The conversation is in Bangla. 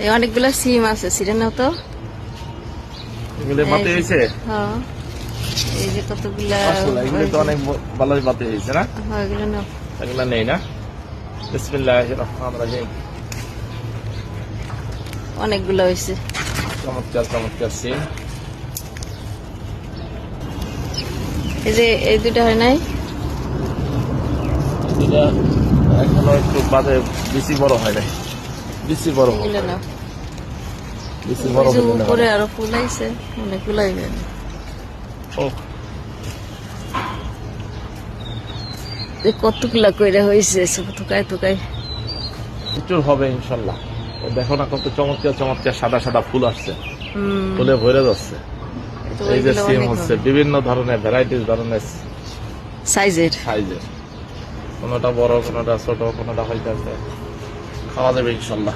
এই অনেকগুলো সিম আছে, ছিঁড়ে নাও তো। এগুলো বাতি হয়েছে? হ্যাঁ, এই যে কতগুলা। এগুলো তো অনেক ভালোই বাতি হয়েছে না? হ্যাঁ, এগুলো নাও। এগুলো নেই না? বিসমিল্লাহির রহমানির রহিম। অনেকগুলো হয়েছে। চমৎকার চমৎকার সিম। এই যে এই দুটা হয় নাই, এটা এখনো একটু বাদে বেশি বড় হয় নাই, বেশি বড় হবে। এগুলো নাও। বেশি বড় ওই যে হলে উপরে আরো ফুল আইছে, অনেকগুলো হইবে। কতগুলা কইরা হয়েছে, থুকায় থুকায়। প্রচুর হবে ইনশাল্লাহ। দেখো না কত চমৎকার চমৎকার সাদা সাদা ফুল আসছে, হুম, ফুলে ভরে যাচ্ছে। তো এই যে ওইগুলো সিম অনেক হচ্ছে হবে। বিভিন্ন ধরনের ভ্যারাইটিস ধরনের সাইজের। সাইজের, কোনোটা বড় কোনোটা ছোট কোনোটা হইতেছে। খাওয়া যাবে ইনশাল্লাহ।